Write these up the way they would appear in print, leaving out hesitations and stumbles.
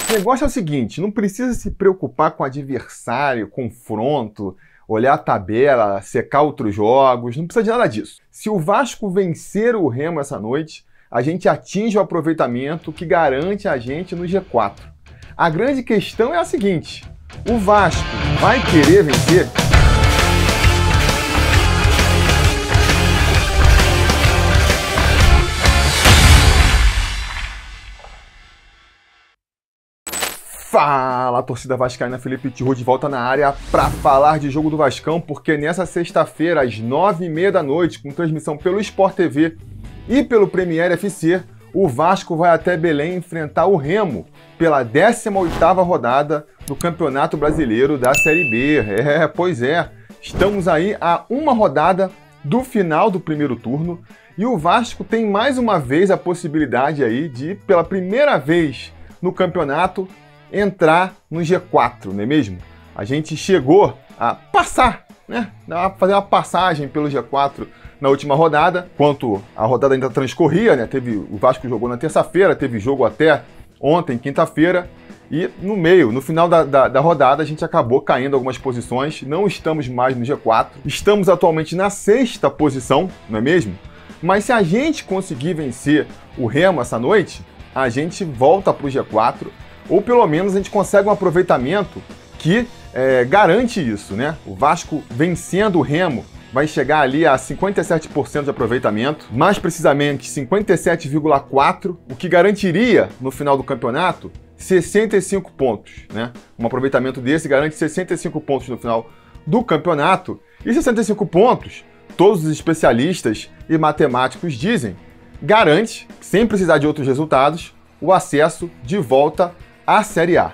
O negócio é o seguinte, não precisa se preocupar com adversário, confronto, olhar a tabela, secar outros jogos, não precisa de nada disso. Se o Vasco vencer o Remo essa noite, a gente atinge o aproveitamento que garante a gente no G4. A grande questão é a seguinte, o Vasco vai querer vencer? Fala, torcida vascaína, Felipe Tiru de volta na área para falar de jogo do Vascão, porque nessa sexta-feira, às 9h30 da noite, com transmissão pelo Sport TV e pelo Premier FC, o Vasco vai até Belém enfrentar o Remo pela 18ª rodada do Campeonato Brasileiro da Série B. Pois é, estamos aí a uma rodada do final do primeiro turno e o Vasco tem mais uma vez a possibilidade aí de, pela primeira vez no campeonato, entrar no G4, não é mesmo? A gente chegou a passar, né? Fazer uma passagem pelo G4 na última rodada, enquanto a rodada ainda transcorria, né? O Vasco jogou na terça-feira, teve jogo até ontem, quinta-feira, e no final da rodada, a gente acabou caindo algumas posições, não estamos mais no G4, estamos atualmente na 6ª posição, não é mesmo? Mas se a gente conseguir vencer o Remo essa noite, a gente volta para o G4, ou pelo menos a gente consegue um aproveitamento que garante isso, né? O Vasco vencendo o Remo vai chegar ali a 57% de aproveitamento, mais precisamente 57,4%, o que garantiria no final do campeonato 65 pontos, né? Um aproveitamento desse garante 65 pontos no final do campeonato, e 65 pontos, todos os especialistas e matemáticos dizem, garante, sem precisar de outros resultados, o acesso de volta à Série A.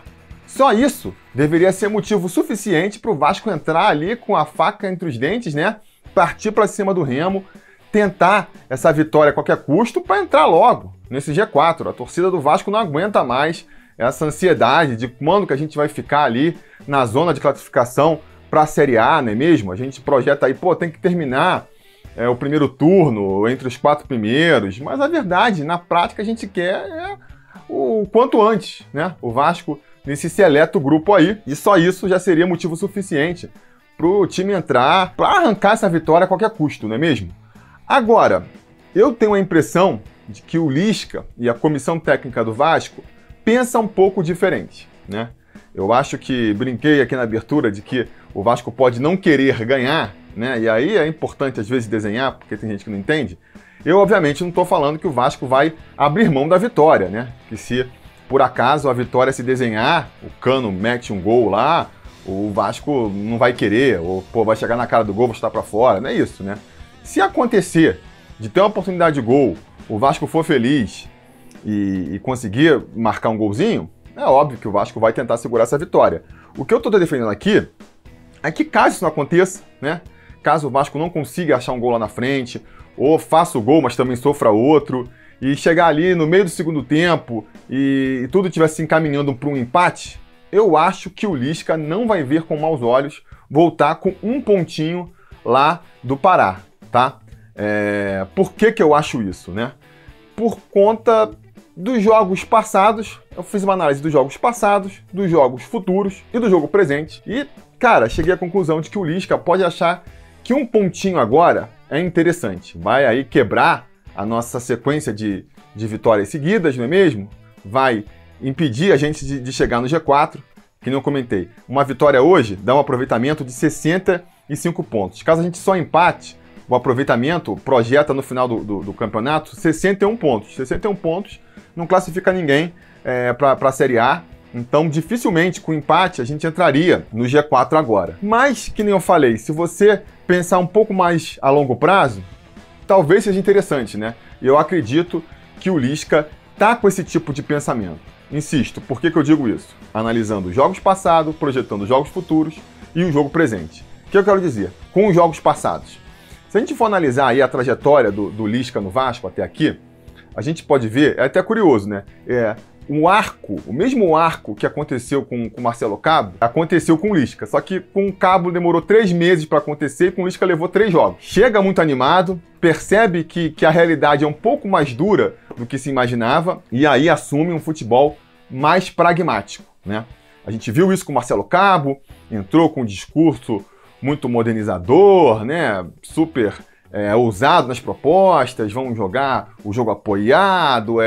Só isso deveria ser motivo suficiente para o Vasco entrar ali com a faca entre os dentes, né? Partir para cima do Remo, tentar essa vitória a qualquer custo para entrar logo nesse G4. A torcida do Vasco não aguenta mais essa ansiedade de quando que a gente vai ficar ali na zona de classificação para a Série A, não é mesmo? A gente projeta aí, tem que terminar o primeiro turno entre os 4 primeiros, mas a verdade, na prática, a gente quer o quanto antes, né? O Vasco nesse seleto grupo aí, e só isso já seria motivo suficiente para o time entrar, para arrancar essa vitória a qualquer custo, não é mesmo? Agora, eu tenho a impressão de que o Lisca e a comissão técnica do Vasco pensam um pouco diferente, né? Eu acho que, brinquei aqui na abertura de que o Vasco pode não querer ganhar, né? E aí é importante às vezes desenhar, porque tem gente que não entende. Eu, obviamente, não estou falando que o Vasco vai abrir mão da vitória, né? Que se, por acaso, a vitória se desenhar, o Cano mete um gol lá, o Vasco não vai querer, ou vai chegar na cara do gol, vai chutar para fora, não é isso, né? Se acontecer de ter uma oportunidade de gol, o Vasco for feliz e conseguir marcar um golzinho, é óbvio que o Vasco vai tentar segurar essa vitória. O que eu estou defendendo aqui é que, caso isso não aconteça, né? Caso o Vasco não consiga achar um gol lá na frente, ou faça o gol, mas também sofra outro, e chegar ali no meio do segundo tempo e tudo estiver se encaminhando para um empate, eu acho que o Lisca não vai ver com maus olhos voltar com um pontinho lá do Pará, tá? Por que eu acho isso, né? Por conta dos jogos passados, eu fiz uma análise dos jogos passados, dos jogos futuros e do jogo presente, e, cara, cheguei à conclusão de que o Lisca pode achar que um pontinho agora é interessante. Vai aí quebrar a nossa sequência de vitórias seguidas, não é mesmo? Vai impedir a gente de chegar no G4, que não comentei. Uma vitória hoje dá um aproveitamento de 65 pontos. Caso a gente só empate, o aproveitamento projeta no final do campeonato 61 pontos. 61 pontos não classifica ninguém para a Série A. Então, dificilmente, com empate, a gente entraria no G4 agora. Mas, que nem eu falei, se você pensar um pouco mais a longo prazo, talvez seja interessante, né? E eu acredito que o Lisca tá com esse tipo de pensamento. Insisto, por que eu digo isso? Analisando os jogos passados, projetando os jogos futuros e o jogo presente. O que eu quero dizer? Com os jogos passados. Se a gente for analisar aí a trajetória do Lisca no Vasco até aqui, a gente pode ver, é até curioso, né? O mesmo arco que aconteceu com o Marcelo Cabo, aconteceu com o Lisca. Só que com o Cabo demorou 3 meses para acontecer e com o Lisca levou 3 jogos. Chega muito animado, percebe que a realidade é um pouco mais dura do que se imaginava e aí assume um futebol mais pragmático, né? A gente viu isso com o Marcelo Cabo, entrou com um discurso muito modernizador, né? Super ousado nas propostas, vamos jogar o jogo apoiado,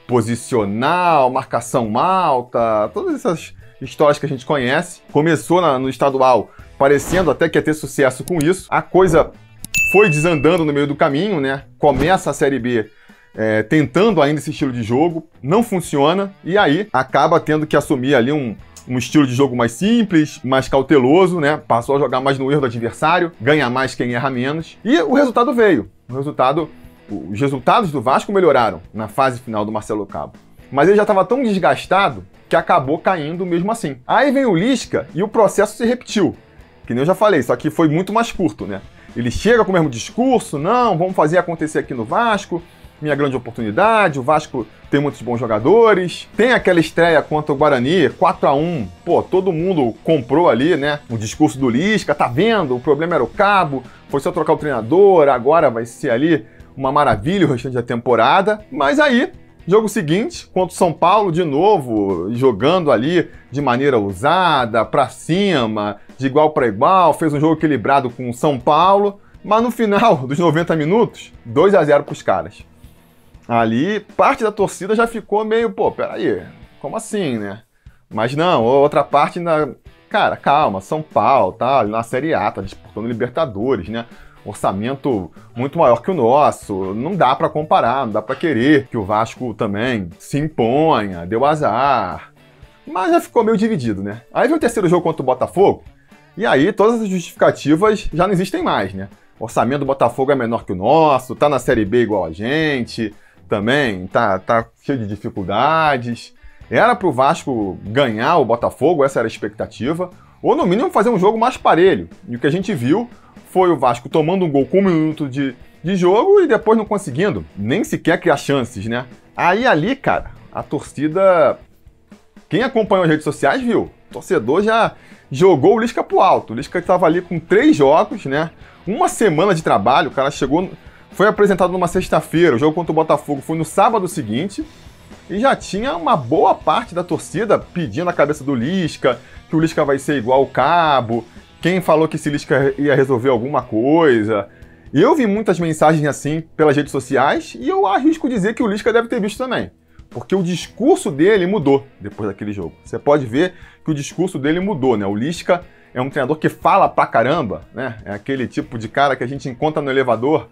posicional, marcação alta, todas essas histórias que a gente conhece. Começou no estadual parecendo até que ia ter sucesso com isso. A coisa foi desandando no meio do caminho, né? Começa a Série B tentando ainda esse estilo de jogo, não funciona, e aí acaba tendo que assumir ali um estilo de jogo mais simples, mais cauteloso, né? Passou a jogar mais no erro do adversário, ganha mais quem erra menos, e o resultado veio. Os resultados do Vasco melhoraram na fase final do Marcelo Cabo. Mas ele já estava tão desgastado que acabou caindo mesmo assim. Aí vem o Lisca e o processo se repetiu. Que nem eu já falei, só que foi muito mais curto, né? Ele chega com o mesmo discurso, não, vamos fazer acontecer aqui no Vasco, minha grande oportunidade, o Vasco tem muitos bons jogadores, tem aquela estreia contra o Guarani, 4-1, pô, todo mundo comprou ali, né, o discurso do Lisca, tá vendo, o problema era o Cabo, foi só trocar o treinador, agora vai ser ali uma maravilha o restante da temporada, mas aí, jogo seguinte, contra o São Paulo, de novo, jogando ali de maneira ousada, pra cima, de igual para igual, fez um jogo equilibrado com o São Paulo, mas no final dos 90 minutos, 2-0 pros caras. Ali, parte da torcida já ficou meio, pô, peraí, como assim, né? Mas não, outra parte ainda... Cara, calma, São Paulo, tá na Série A, tá disputando Libertadores, né? Orçamento muito maior que o nosso, não dá pra comparar, não dá pra querer que o Vasco também se imponha, deu azar. Mas já ficou meio dividido, né? Aí vem o terceiro jogo contra o Botafogo, e aí todas as justificativas já não existem mais, né? O orçamento do Botafogo é menor que o nosso, tá na Série B igual a gente... Também tá cheio de dificuldades. Era pro Vasco ganhar o Botafogo, essa era a expectativa, ou no mínimo fazer um jogo mais parelho. E o que a gente viu foi o Vasco tomando um gol com 1 minuto de jogo e depois não conseguindo nem sequer criar chances, né? Aí ali, cara, a torcida... Quem acompanhou as redes sociais viu. O torcedor já jogou o Lisca pro alto. O Lisca estava ali com 3 jogos, né? Uma semana de trabalho, o cara chegou... Foi apresentado numa sexta-feira, o jogo contra o Botafogo foi no sábado seguinte, e já tinha uma boa parte da torcida pedindo a cabeça do Lisca, que o Lisca vai ser igual o Cabo, quem falou que esse Lisca ia resolver alguma coisa. E eu vi muitas mensagens assim pelas redes sociais, e eu arrisco dizer que o Lisca deve ter visto também, porque o discurso dele mudou depois daquele jogo. Você pode ver que o discurso dele mudou, né? O Lisca é um treinador que fala pra caramba, né? É aquele tipo de cara que a gente encontra no elevador,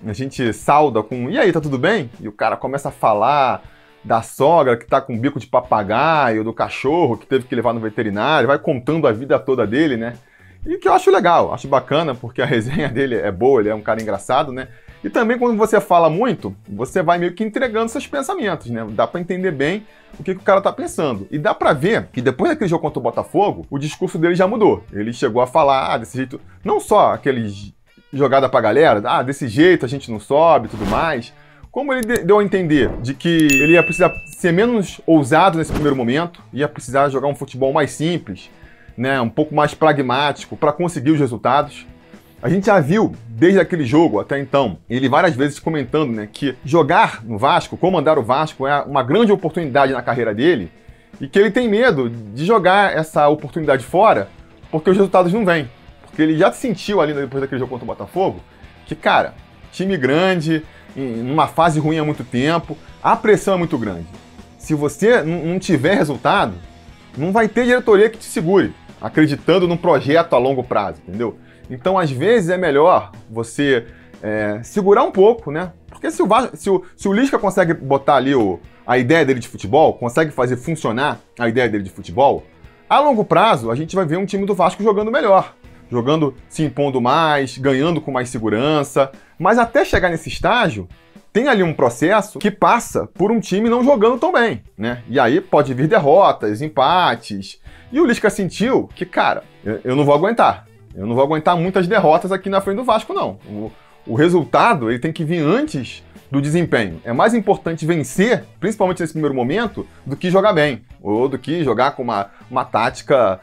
a gente sauda com, e aí, tá tudo bem? E o cara começa a falar da sogra que tá com bico de papagaio, do cachorro que teve que levar no veterinário, vai contando a vida toda dele, né? E que eu acho legal, acho bacana, porque a resenha dele é boa, ele é um cara engraçado, né? E também quando você fala muito, você vai meio que entregando seus pensamentos, né? Dá pra entender bem o que o cara tá pensando. E dá pra ver que depois daquele jogo contra o Botafogo, o discurso dele já mudou. Ele chegou a falar, desse jeito, não só aqueles... jogada pra galera, desse jeito a gente não sobe e tudo mais. Como ele deu a entender de que ele ia precisar ser menos ousado nesse primeiro momento, ia precisar jogar um futebol mais simples, né, um pouco mais pragmático para conseguir os resultados. A gente já viu, desde aquele jogo até então, ele várias vezes comentando, né, que jogar no Vasco, comandar o Vasco é uma grande oportunidade na carreira dele e que ele tem medo de jogar essa oportunidade fora porque os resultados não vêm. Porque ele já sentiu ali depois daquele jogo contra o Botafogo que, cara, time grande, numa fase ruim há muito tempo, a pressão é muito grande. Se você não tiver resultado, não vai ter diretoria que te segure, acreditando num projeto a longo prazo, entendeu? Então, às vezes, é melhor você segurar um pouco, né? Porque se o Lisca consegue botar ali a ideia dele de futebol, consegue fazer funcionar a ideia dele de futebol, a longo prazo, a gente vai ver um time do Vasco jogando melhor. Jogando, se impondo mais, ganhando com mais segurança. Mas até chegar nesse estágio, tem ali um processo que passa por um time não jogando tão bem, né? E aí pode vir derrotas, empates. E o Lisca sentiu que, cara, eu não vou aguentar. Eu não vou aguentar muitas derrotas aqui na frente do Vasco, não. O resultado, ele tem que vir antes do desempenho. É mais importante vencer, principalmente nesse primeiro momento, do que jogar bem. Ou do que jogar com uma tática...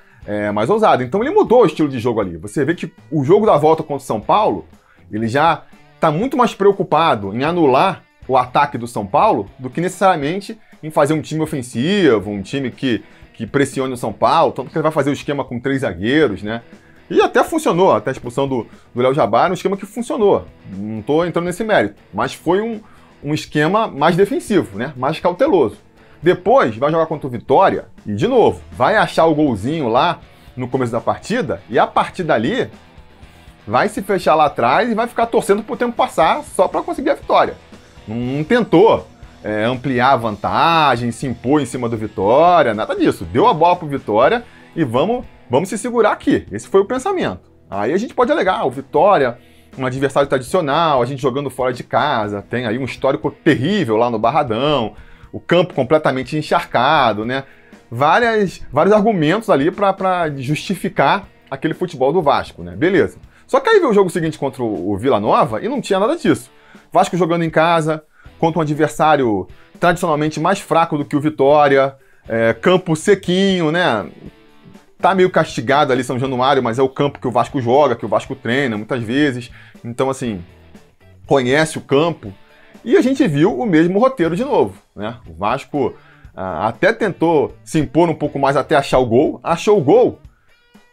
mais ousado. Então ele mudou o estilo de jogo ali. Você vê que o jogo da volta contra o São Paulo, ele já está muito mais preocupado em anular o ataque do São Paulo do que necessariamente em fazer um time ofensivo, um time que pressione o São Paulo, tanto que ele vai fazer o esquema com 3 zagueiros, né? E até funcionou, até a expulsão do Léo Jabá era um esquema que funcionou. Não estou entrando nesse mérito, mas foi um esquema mais defensivo, né? Mais cauteloso. Depois vai jogar contra o Vitória e, de novo, vai achar o golzinho lá no começo da partida e a partir dali vai se fechar lá atrás e vai ficar torcendo pro tempo passar só para conseguir a vitória. Não tentou ampliar a vantagem, se impor em cima do Vitória, nada disso. Deu a bola pro Vitória e vamos se segurar aqui. Esse foi o pensamento. Aí a gente pode alegar, o Vitória, um adversário tradicional, a gente jogando fora de casa, tem aí um histórico terrível lá no Barradão, o campo completamente encharcado, né? Vários argumentos ali para justificar aquele futebol do Vasco, né? Beleza. Só que aí veio o jogo seguinte contra o Vila Nova e não tinha nada disso. Vasco jogando em casa, contra um adversário tradicionalmente mais fraco do que o Vitória, campo sequinho, né? Tá meio castigado ali São Januário, mas é o campo que o Vasco joga, que o Vasco treina muitas vezes. Então, assim, conhece o campo. E a gente viu o mesmo roteiro de novo, né? O Vasco até tentou se impor um pouco mais até achar o gol. Achou o gol,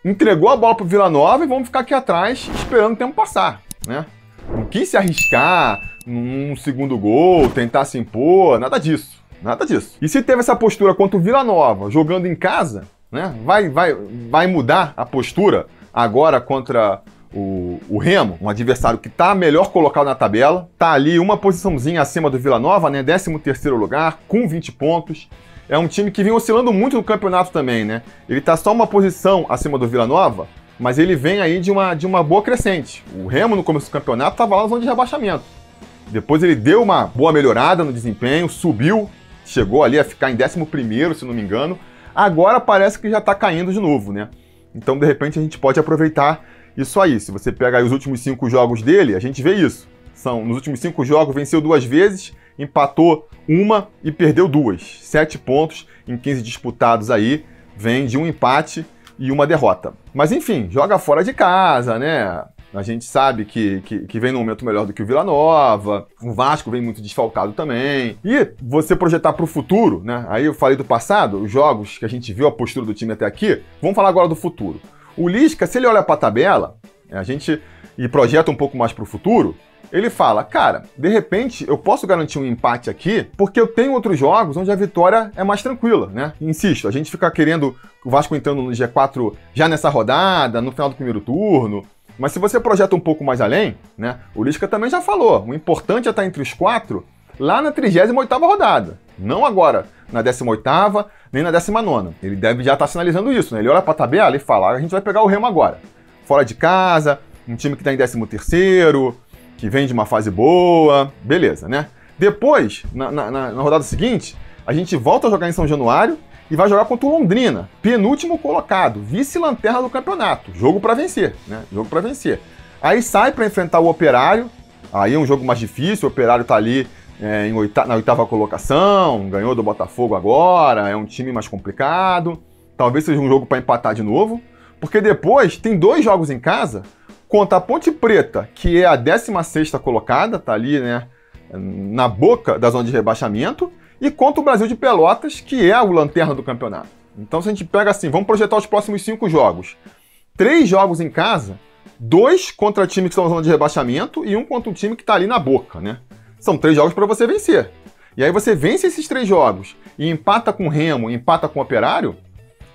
entregou a bola pro Vila Nova e vamos ficar aqui atrás esperando o tempo passar, né? Não quis se arriscar num segundo gol, tentar se impor, nada disso. Nada disso. E se teve essa postura contra o Vila Nova, jogando em casa, né? Vai mudar a postura agora contra o Remo, um adversário que está melhor colocado na tabela, está ali uma posiçãozinha acima do Vila Nova, né? 13º lugar, com 20 pontos. É um time que vem oscilando muito no campeonato também, né? Ele está só uma posição acima do Vila Nova, mas ele vem aí de uma boa crescente. O Remo, no começo do campeonato, estava lá na zona de rebaixamento. Depois ele deu uma boa melhorada no desempenho, subiu, chegou ali a ficar em 11º, se não me engano. Agora parece que já está caindo de novo, né? Então, de repente, a gente pode aproveitar isso aí. Se você pega aí os últimos 5 jogos dele, a gente vê isso. Nos últimos 5 jogos, venceu 2 vezes, empatou 1 e perdeu 2. 7 pontos em 15 disputados aí, vem de um empate e uma derrota. Mas enfim, joga fora de casa, né? A gente sabe que vem num momento melhor do que o Vila Nova, o Vasco vem muito desfalcado também. E você projetar para o futuro, né? Aí eu falei do passado, os jogos que a gente viu, a postura do time até aqui, vamos falar agora do futuro. O Lisca, se ele olha para a tabela, e projeta um pouco mais para o futuro, ele fala, cara, de repente eu posso garantir um empate aqui, porque eu tenho outros jogos onde a vitória é mais tranquila, né? Insisto, a gente fica querendo o Vasco entrando no G4 já nessa rodada, no final do primeiro turno, mas se você projeta um pouco mais além, né? O Lisca também já falou, o importante é estar entre os 4 lá na 38ª rodada, não agora na 18ª, nem na 19ª. Ele deve já estar sinalizando isso, né? Ele olha para a tabela e fala, a gente vai pegar o Remo agora. Fora de casa, um time que está em 13º, que vem de uma fase boa, beleza, né? Depois, na rodada seguinte, a gente volta a jogar em São Januário e vai jogar contra o Londrina, penúltimo colocado, vice-lanterna do campeonato. Jogo para vencer, né? Jogo para vencer. Aí sai para enfrentar o Operário, aí é um jogo mais difícil, o Operário tá ali na 8ª colocação, ganhou do Botafogo agora, é um time mais complicado, talvez seja um jogo para empatar de novo, porque depois tem 2 jogos em casa contra a Ponte Preta, que é a 16ª colocada, tá ali, né, na boca da zona de rebaixamento, e contra o Brasil de Pelotas, que é o lanterna do campeonato. Então, se a gente pega assim, vamos projetar os próximos 5 jogos. 3 jogos em casa, 2 contra times que estão na zona de rebaixamento e 1 contra um time que está ali na boca, né? São 3 jogos para você vencer. E aí você vence esses 3 jogos e empata com o Remo, empata com o Operário,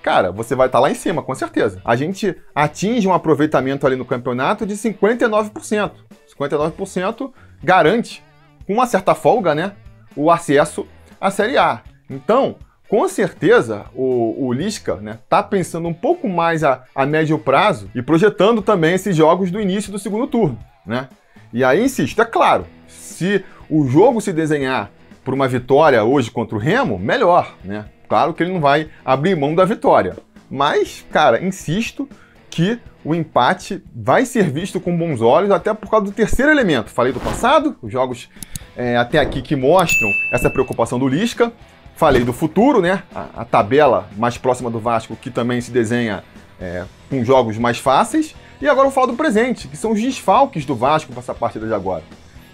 cara, você vai estar lá em cima, com certeza. A gente atinge um aproveitamento ali no campeonato de 59%. 59% garante, com uma certa folga, né, o acesso à Série A. Então, com certeza, o Lisca, né, tá pensando um pouco mais a médio prazo e projetando também esses jogos do início do segundo turno, né? E aí, insisto, é claro, se o jogo se desenhar por uma vitória hoje contra o Remo, melhor, né? Claro que ele não vai abrir mão da vitória. Mas, cara, insisto que o empate vai ser visto com bons olhos, até por causa do terceiro elemento. Falei do passado, os jogos até aqui que mostram essa preocupação do Lisca. Falei do futuro, né? A tabela mais próxima do Vasco, que também se desenha com jogos mais fáceis. E agora eu falo do presente, que são os desfalques do Vasco para essa partida de agora,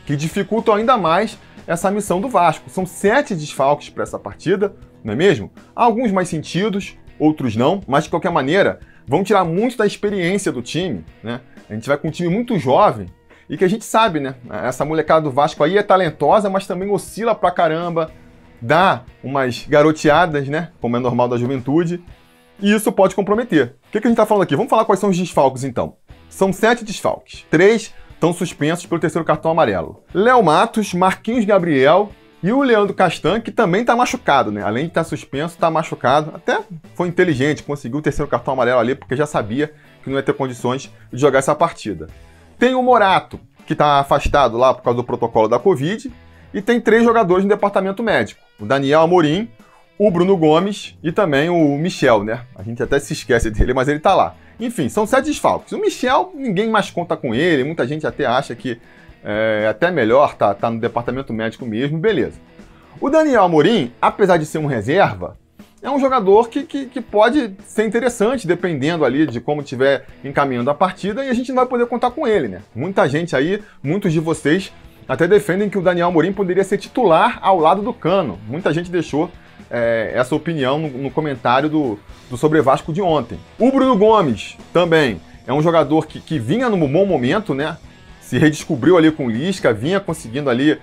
que dificultam ainda mais essa missão do Vasco. São 7 desfalques para essa partida, não é mesmo? Alguns mais sentidos, outros não, mas de qualquer maneira, vão tirar muito da experiência do time, né? A gente vai com um time muito jovem e que a gente sabe, né? Essa molecada do Vasco aí é talentosa, mas também oscila pra caramba, dá umas garoteadas, né? Como é normal da juventude, e isso pode comprometer. O que a gente tá falando aqui? Vamos falar quais são os desfalques, então. São 7 desfalques. 3 estão suspensos pelo terceiro cartão amarelo. Léo Matos, Marquinhos Gabriel e o Leandro Castan, que também tá machucado, né? Além de estar suspenso, tá machucado. Até foi inteligente, conseguiu o terceiro cartão amarelo ali, porque já sabia que não ia ter condições de jogar essa partida. Tem o Morato, que tá afastado lá por causa do protocolo da Covid. E tem 3 jogadores no departamento médico. O Daniel Amorim, o Bruno Gomes e também o Michel, né? A gente até se esquece dele, mas ele tá lá. Enfim, são 7 desfalques. O Michel, ninguém mais conta com ele, muita gente até acha que é até melhor tá no departamento médico mesmo, beleza. O Daniel Amorim, apesar de ser um reserva, é um jogador que pode ser interessante, dependendo ali de como estiver encaminhando a partida, e a gente não vai poder contar com ele, né? Muita gente aí, muitos de vocês, até defendem que o Daniel Amorim poderia ser titular ao lado do Cano. Muita gente deixou essa opinião no comentário do Sobre Vasco de ontem. O Bruno Gomes também é um jogador que vinha num bom momento, né? Se redescobriu ali com o Lisca, vinha conseguindo ali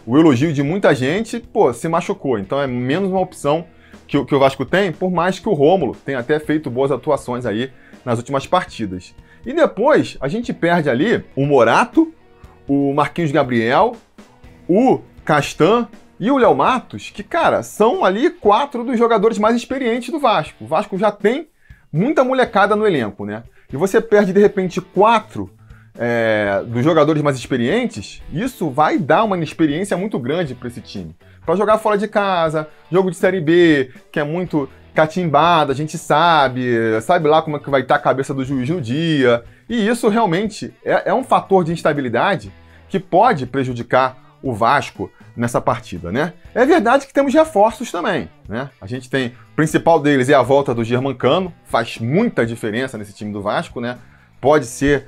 o elogio de muita gente, pô, se machucou. Então é menos uma opção que o Vasco tem, por mais que o Rômulo tenha até feito boas atuações aí nas últimas partidas. E depois a gente perde ali o Morato, o Marquinhos Gabriel, o Castan e o Léo Matos, que, cara, são ali 4 dos jogadores mais experientes do Vasco. O Vasco já tem muita molecada no elenco, né? E você perde, de repente, 4 dos jogadores mais experientes, isso vai dar uma inexperiência muito grande para esse time. Para jogar fora de casa, jogo de Série B, que é muito catimbada, a gente sabe lá como é que vai estar a cabeça do juiz no dia. E isso realmente é um fator de instabilidade que pode prejudicar o Vasco nessa partida, né? É verdade que temos reforços também, né? A gente tem, o principal deles é a volta do Germancano, faz muita diferença nesse time do Vasco, né? Pode ser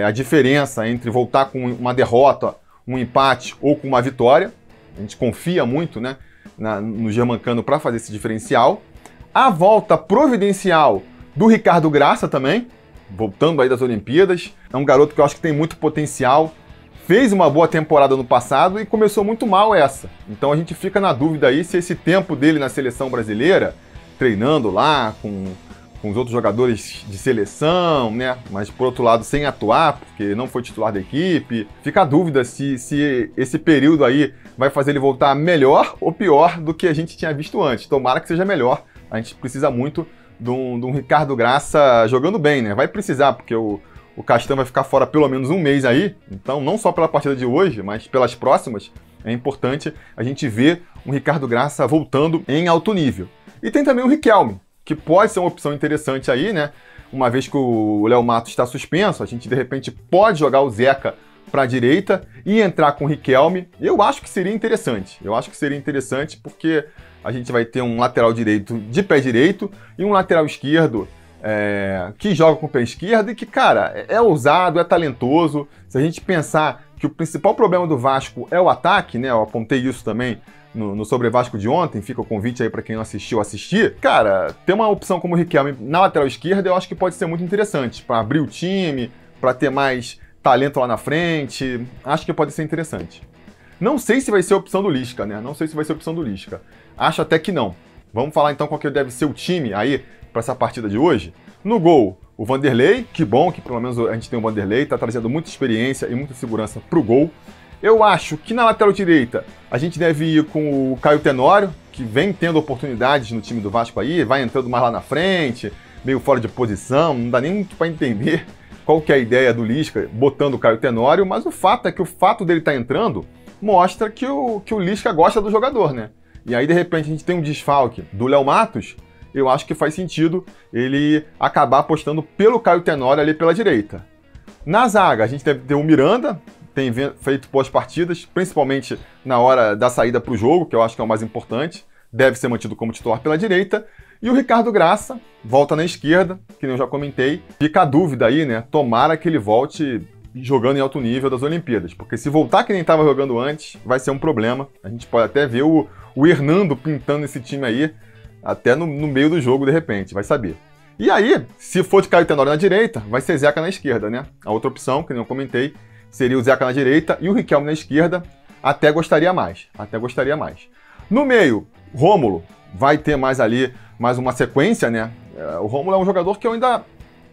a diferença entre voltar com uma derrota, um empate ou com uma vitória. A gente confia muito, né, no Germancano para fazer esse diferencial. A volta providencial do Ricardo Graça também, voltando aí das Olimpíadas. É um garoto que eu acho que tem muito potencial. Fez uma boa temporada no passado e começou muito mal essa. Então a gente fica na dúvida aí se esse tempo dele na seleção brasileira, treinando lá com os outros jogadores de seleção, né? Mas por outro lado sem atuar, porque não foi titular da equipe. Fica a dúvida se esse período aí vai fazer ele voltar melhor ou pior do que a gente tinha visto antes. Tomara que seja melhor. A gente precisa muito de um Ricardo Graça jogando bem, né? Vai precisar, porque o Castan vai ficar fora pelo menos um mês aí. Então, não só pela partida de hoje, mas pelas próximas, é importante a gente ver um Ricardo Graça voltando em alto nível. E tem também o Riquelme, que pode ser uma opção interessante aí, né? Uma vez que o Léo Matos está suspenso, a gente de repente pode jogar o Zeca para a direita e entrar com o Riquelme. Eu acho que seria interessante. Eu acho que seria interessante porque a gente vai ter um lateral direito de pé direito e um lateral esquerdo que joga com o pé esquerdo e que, cara, é ousado, é talentoso. Se a gente pensar que o principal problema do Vasco é o ataque, né? Eu apontei isso também no Sobre Vasco de ontem, fica o convite aí para quem não assistiu assistir. Cara, ter uma opção como o Riquelme na lateral esquerda eu acho que pode ser muito interessante para abrir o time, para ter mais talento lá na frente. Acho que pode ser interessante. Não sei se vai ser a opção do Lisca, né? Não sei se vai ser a opção do Lisca. Acho até que não. Vamos falar então qual que deve ser o time aí para essa partida de hoje. No gol, o Vanderlei, que bom que pelo menos a gente tem o Vanderlei, tá trazendo muita experiência e muita segurança pro gol. Eu acho que na lateral direita a gente deve ir com o Caio Tenório, que vem tendo oportunidades no time do Vasco aí, vai entrando mais lá na frente, meio fora de posição, não dá nem muito para entender qual que é a ideia do Lisca botando o Caio Tenório, mas o fato é que o fato dele estar entrando mostra que o Lisca gosta do jogador, né? E aí, de repente, a gente tem um desfalque do Léo Matos, eu acho que faz sentido ele acabar apostando pelo Caio Tenório ali pela direita. Na zaga, a gente deve ter o Miranda, tem feito boas partidas, principalmente na hora da saída para o jogo, que eu acho que é o mais importante, deve ser mantido como titular pela direita. E o Ricardo Graça volta na esquerda, que nem eu já comentei. Fica a dúvida aí, né? Tomara que ele volte jogando em alto nível das Olimpíadas. Porque se voltar que nem estava jogando antes, vai ser um problema. A gente pode até ver o Hernando pintando esse time aí, até no meio do jogo, de repente, vai saber. E aí, se for de Caio Tenório na direita, vai ser Zeca na esquerda, né? A outra opção, que nem eu comentei, seria o Zeca na direita e o Riquelme na esquerda. Até gostaria mais, No meio, Rômulo vai ter mais uma sequência, né? O Rômulo é um jogador que eu ainda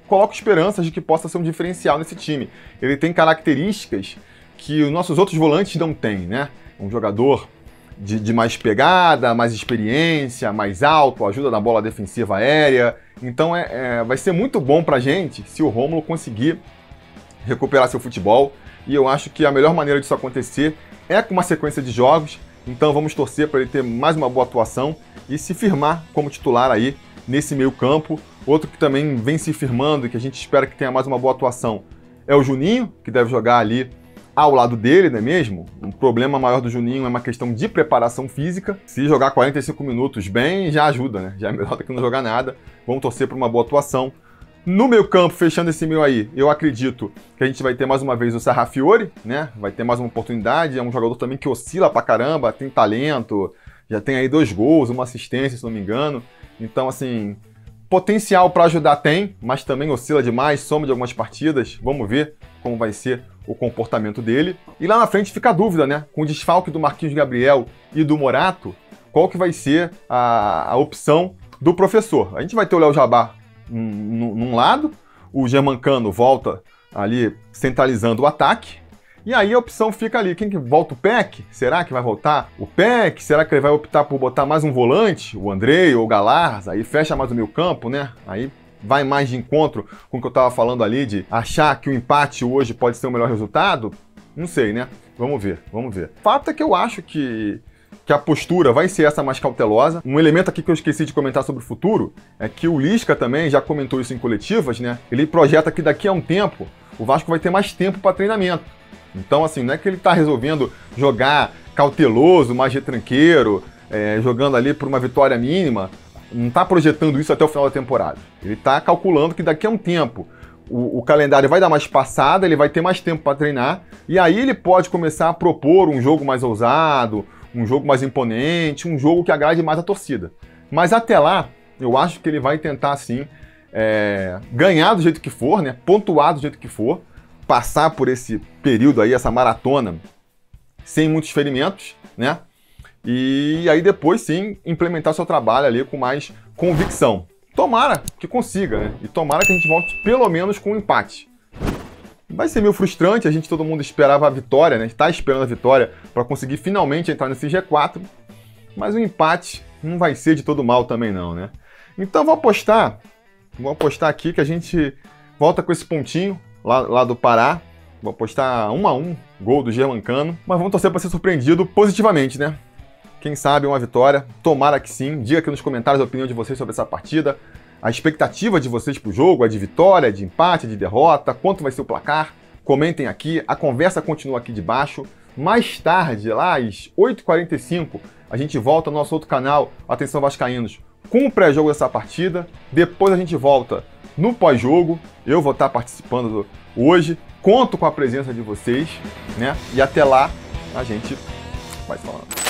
coloco esperanças de que possa ser um diferencial nesse time. Ele tem características que os nossos outros volantes não têm, né? Um jogador de mais pegada, mais experiência, mais alto, ajuda na bola defensiva aérea. Então vai ser muito bom pra gente se o Rômulo conseguir recuperar seu futebol. E eu acho que a melhor maneira disso acontecer é com uma sequência de jogos. Então vamos torcer para ele ter mais uma boa atuação e se firmar como titular aí nesse meio campo. Outro que também vem se firmando e que a gente espera que tenha mais uma boa atuação é o Juninho, que deve jogar ali ao lado dele, não é mesmo? Um problema maior do Juninho é uma questão de preparação física. Se jogar 45 minutos bem, já ajuda, né? Já é melhor do que não jogar nada. Vamos torcer por uma boa atuação. No meio campo, fechando esse meio aí, eu acredito que a gente vai ter mais uma vez o Sarrafiore, né? Vai ter mais uma oportunidade, é um jogador também que oscila pra caramba, tem talento, já tem aí 2 gols, uma assistência, se não me engano. Então, assim, potencial para ajudar tem, mas também oscila demais, soma de algumas partidas. Vamos ver como vai ser o comportamento dele. E lá na frente fica a dúvida, né? Com o desfalque do Marquinhos Gabriel e do Morato, qual que vai ser a opção do professor? A gente vai ter o Léo Jabá num lado, o Germancano volta ali centralizando o ataque, e aí a opção fica ali, quem que volta? O Peck? Será que vai voltar o Peck? Será que ele vai optar por botar mais um volante, o Andrei ou o Galaz? Aí fecha mais o meio campo, né? Aí vai mais de encontro com o que eu tava falando ali, de achar que o empate hoje pode ser o melhor resultado? Não sei, né? Vamos ver. Fato é que eu acho que a postura vai ser essa mais cautelosa. Um elemento aqui que eu esqueci de comentar sobre o futuro é que o Lisca também já comentou isso em coletivas, né? Ele projeta que daqui a um tempo o Vasco vai ter mais tempo para treinamento. Então, assim, não é que ele está resolvendo jogar cauteloso, mais retranqueiro, jogando ali por uma vitória mínima. Não está projetando isso até o final da temporada. Ele está calculando que daqui a um tempo o calendário vai dar mais passada, ele vai ter mais tempo para treinar, e aí ele pode começar a propor um jogo mais ousado, um jogo mais imponente, um jogo que agrade mais a torcida. Mas até lá, eu acho que ele vai tentar, sim, ganhar do jeito que for, né? Pontuar do jeito que for, passar por esse período aí, essa maratona, sem muitos ferimentos, né? E aí depois, sim, implementar seu trabalho ali com mais convicção. Tomara que consiga, né? E tomara que a gente volte pelo menos com um empate. Vai ser meio frustrante, todo mundo esperava a vitória, né? Está esperando a vitória para conseguir finalmente entrar nesse G4, mas o empate não vai ser de todo mal também não, né? Então vou apostar aqui que a gente volta com esse pontinho lá do Pará. Vou apostar 1-1, gol do Germancano, mas vamos torcer para ser surpreendido positivamente, né? Quem sabe uma vitória, tomara que sim. Diga aqui nos comentários a opinião de vocês sobre essa partida, a expectativa de vocês pro jogo, é de vitória, de empate, de derrota, quanto vai ser o placar. Comentem aqui, a conversa continua aqui de baixo. Mais tarde, lá às 8h45, a gente volta no nosso outro canal, Atenção Vascaínos, com o pré-jogo dessa partida. Depois a gente volta no pós-jogo. Eu vou estar participando hoje, conto com a presença de vocês, né? E até lá a gente vai falando.